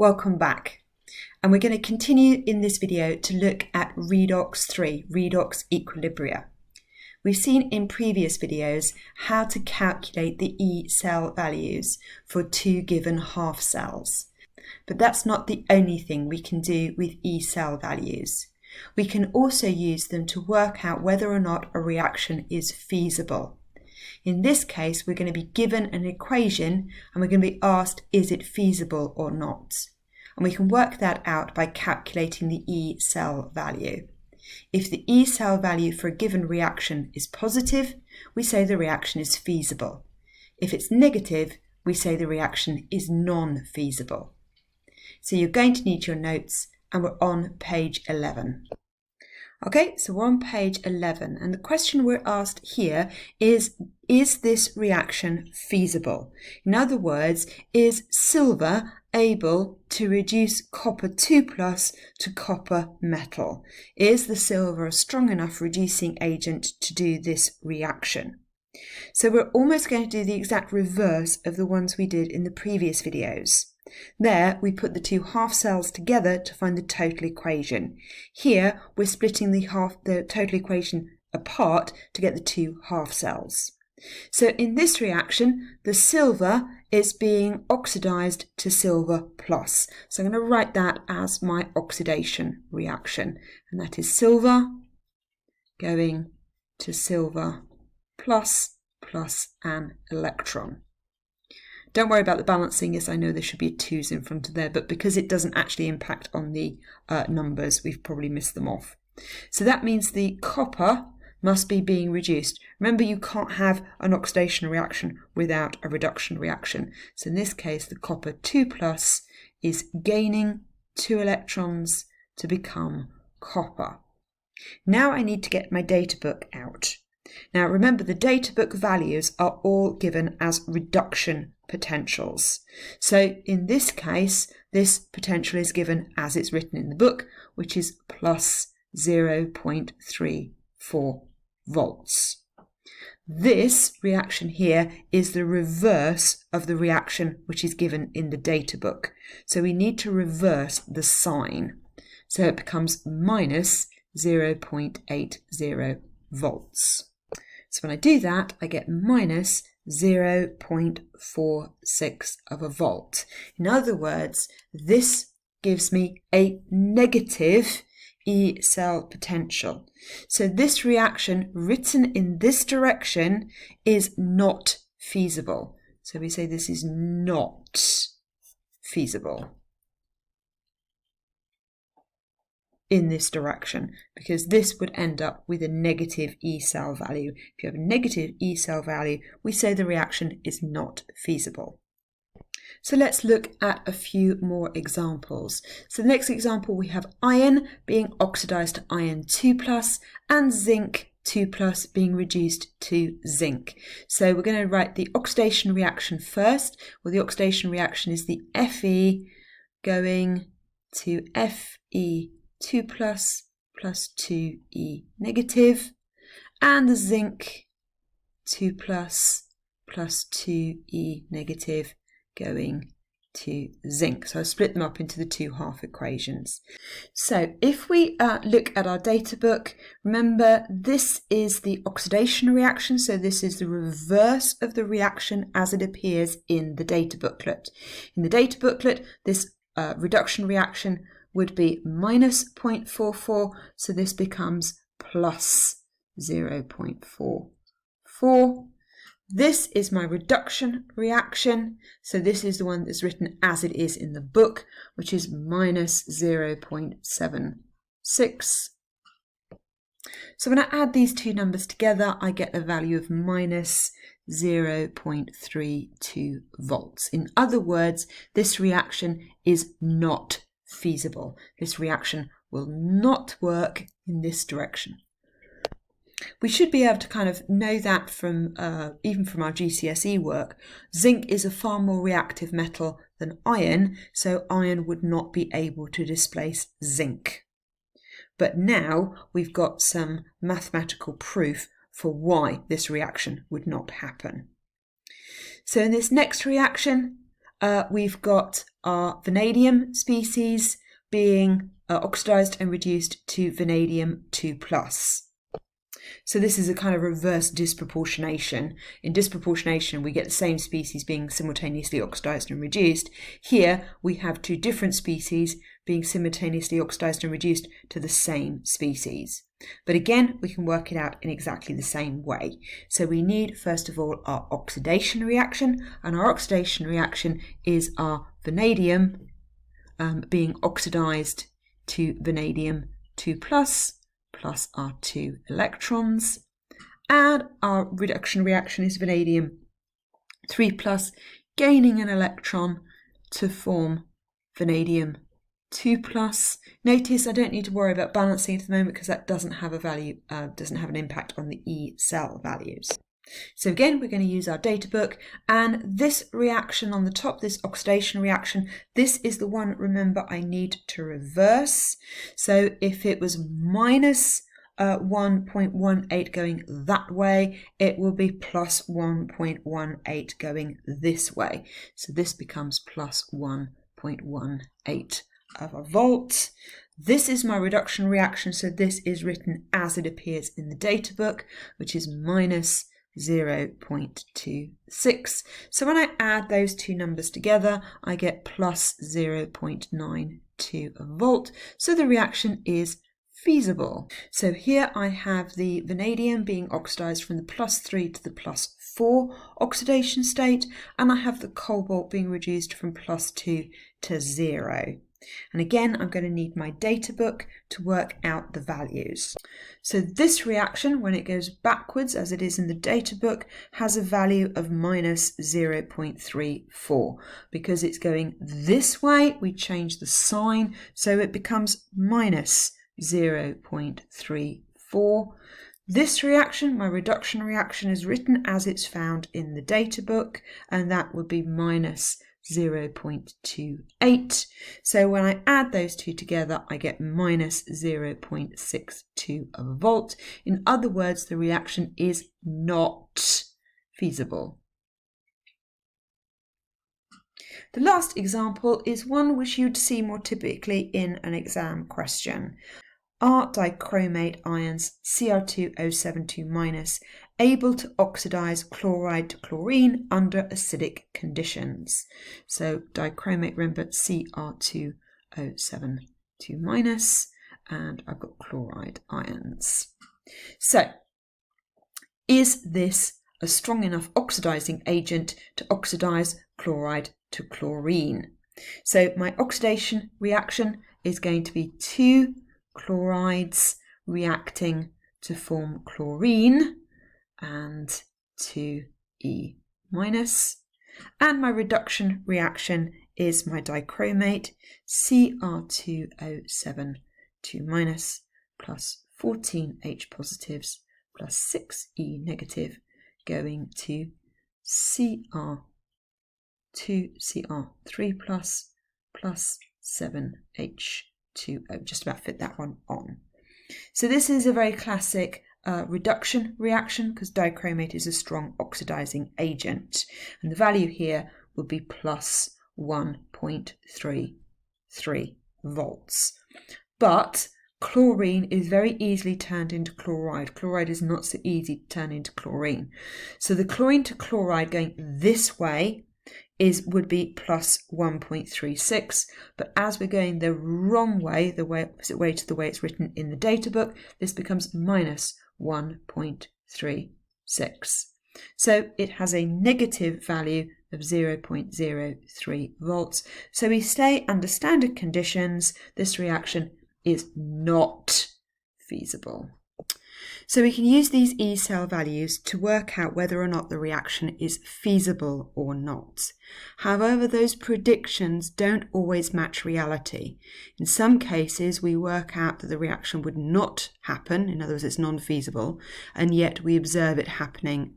Welcome back. And we're going to continue in this video to look at Redox 3, Redox Equilibria. We've seen in previous videos how to calculate the E cell values for two given half cells. But that's not the only thing we can do with E cell values. We can also use them to work out whether or not a reaction is feasible. In this case, we're going to be given an equation and we're going to be asked, is it feasible or not? And we can work that out by calculating the E cell value. If the E cell value for a given reaction is positive, we say the reaction is feasible. If it's negative, we say the reaction is non-feasible. So you're going to need your notes, and we're on page 11. Okay, so we're on page 11, and the question we're asked here is this reaction feasible? In other words, is silver able to reduce copper 2+ to copper metal? Is the silver a strong enough reducing agent to do this reaction? So we're almost going to do the exact reverse of the ones we did in the previous videos. There, we put the two half cells together to find the total equation. Here, we're splitting the total equation apart to get the two half cells. So in this reaction, the silver is being oxidized to silver plus. So I'm going to write that as my oxidation reaction. And that is silver going to silver plus an electron. Don't worry about the balancing, yes, I know there should be 2's in front of there, but because it doesn't actually impact on the numbers, we've probably missed them off. So that means the copper must be being reduced. Remember, you can't have an oxidation reaction without a reduction reaction. So in this case, the copper 2+ is gaining 2 electrons to become copper. Now I need to get my data book out. Now remember, the data book values are all given as reduction potentials. So in this case, this potential is given as it's written in the book, which is plus 0.34 volts. This reaction here is the reverse of the reaction which is given in the data book. So we need to reverse the sign. So it becomes minus 0.80 volts. So when I do that, I get minus 0.46 of a volt. In other words, this gives me a negative E cell potential. So this reaction written in this direction is not feasible. So we say this is not feasible in this direction, because this would end up with a negative E cell value. If you have a negative E cell value, we say the reaction is not feasible. So let's look at a few more examples. So the next example, we have iron being oxidized to iron 2+ and zinc 2+ being reduced to zinc. So we're going to write the oxidation reaction first. Well, the oxidation reaction is the Fe going to Fe 2+ plus 2E negative, and the zinc 2+ plus 2E negative going to zinc. So I split them up into the two half equations. So if we look at our data book, remember this is the oxidation reaction, so this is the reverse of the reaction as it appears in the data booklet. In the data booklet, this reduction reaction would be minus 0.44, so this becomes plus 0.44. This is my reduction reaction, so this is the one that's written as it is in the book, which is minus 0.76. So when I add these two numbers together, I get a value of minus 0.32 volts. In other words, this reaction is not feasible. This reaction will not work in this direction. We should be able to kind of know that from even from our GCSE work. Zinc is a far more reactive metal than iron, so iron would not be able to displace zinc. But now we've got some mathematical proof for why this reaction would not happen. So in this next reaction, we've got our vanadium species being oxidized and reduced to vanadium 2+. So this is a kind of reverse disproportionation. In disproportionation, we get the same species being simultaneously oxidized and reduced. Here, we have two different species being simultaneously oxidized and reduced to the same species. But again, we can work it out in exactly the same way. So we need, first of all, our oxidation reaction, and our oxidation reaction is our vanadium being oxidized to vanadium 2+ plus our 2 electrons, and our reduction reaction is vanadium 3+ gaining an electron to form vanadium 2+. Notice I don't need to worry about balancing at the moment because that doesn't have a value, doesn't have an impact on the E cell values. So again, we're going to use our data book, and this reaction on the top, this oxidation reaction, this is the one, remember, I need to reverse. So if it was minus 1.18 going that way, it will be plus 1.18 going this way. So this becomes plus 1.18 of a volt. This is my reduction reaction, so this is written as it appears in the data book, which is minus 0.26. So when I add those two numbers together, I get plus 0.92 a volt. So the reaction is feasible. So here I have the vanadium being oxidized from the +3 to the +4 oxidation state, and I have the cobalt being reduced from +2 to 0. And again, I'm going to need my data book to work out the values. So this reaction, when it goes backwards, as it is in the data book, has a value of minus 0.34. Because it's going this way, we change the sign, so it becomes minus 0.34. This reaction, my reduction reaction, is written as it's found in the data book, and that would be minus 0.28. So when I add those two together, I get minus 0.62 of a volt. In other words, the reaction is not feasible. The last example is one which you'd see more typically in an exam question. Are dichromate ions Cr2O72- able to oxidize chloride to chlorine under acidic conditions? So dichromate, remember, Cr2O72-, and I've got chloride ions. So is this a strong enough oxidizing agent to oxidize chloride to chlorine? So my oxidation reaction is going to be 2 chlorides reacting to form chlorine and 2E-, and my reduction reaction is my dichromate Cr2O72- plus 14H positives plus 6E- going to Cr2Cr3 plus 7H2O. Just about fit that one on. So this is a very classic reduction reaction because dichromate is a strong oxidizing agent, and the value here would be plus 1.33 volts. But chlorine is very easily turned into chloride. Chloride is not so easy to turn into chlorine. So the chlorine to chloride going this way would be plus 1.36, but as we're going the wrong way, the opposite way to the way it's written in the data book, this becomes minus 1.36. So it has a negative value of 0.03 volts. So we say under standard conditions, this reaction is not feasible. So we can use these E cell values to work out whether or not the reaction is feasible or not. However, those predictions don't always match reality. In some cases, we work out that the reaction would not happen, in other words, it's non-feasible, and yet we observe it happening.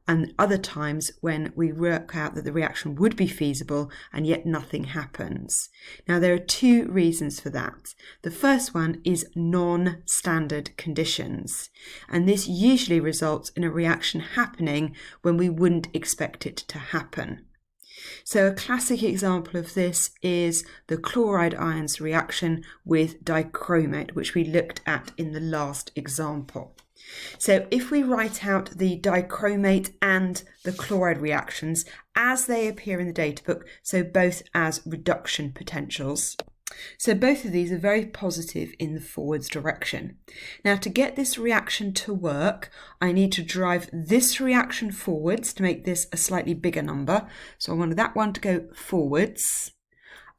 And other times when we work out that the reaction would be feasible and yet nothing happens. Now there are two reasons for that. The first one is non-standard conditions, and this usually results in a reaction happening when we wouldn't expect it to happen. So a classic example of this is the chloride ions reaction with dichromate, which we looked at in the last example. So if we write out the dichromate and the chloride reactions as they appear in the data book, so both as reduction potentials, so both of these are very positive in the forwards direction. Now, to get this reaction to work, I need to drive this reaction forwards to make this a slightly bigger number. So I want that one to go forwards,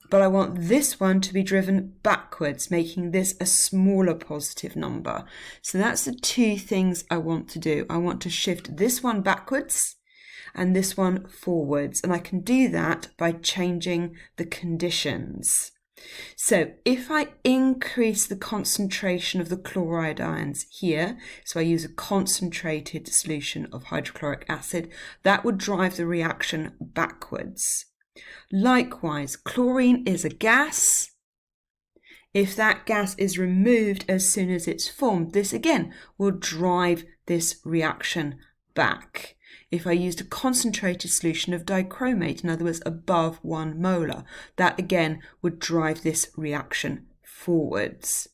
but I want this one to be driven backwards, making this a smaller positive number. So that's the two things I want to do. I want to shift this one backwards and this one forwards, and I can do that by changing the conditions. So if I increase the concentration of the chloride ions here, so I use a concentrated solution of hydrochloric acid, that would drive the reaction backwards. Likewise, chlorine is a gas. If that gas is removed as soon as it's formed, this again will drive this reaction back. If I used a concentrated solution of dichromate, in other words, above 1 molar, that again would drive this reaction forwards.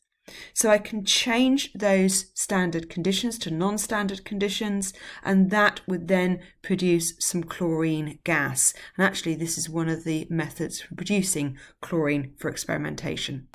So I can change those standard conditions to non-standard conditions, and that would then produce some chlorine gas. And actually, this is one of the methods for producing chlorine for experimentation.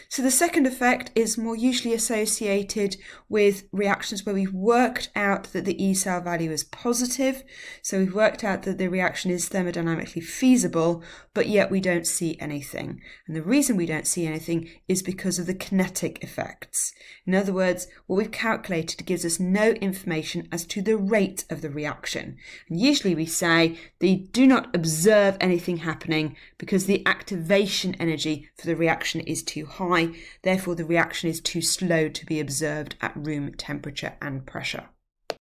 So the second effect is more usually associated with reactions where we've worked out that the E cell value is positive. So we've worked out that the reaction is thermodynamically feasible, but yet we don't see anything. And the reason we don't see anything is because of the kinetic effects. In other words, what we've calculated gives us no information as to the rate of the reaction. And usually we say they do not observe anything happening because the activation energy for the reaction is too high. Therefore, the reaction is too slow to be observed at room temperature and pressure.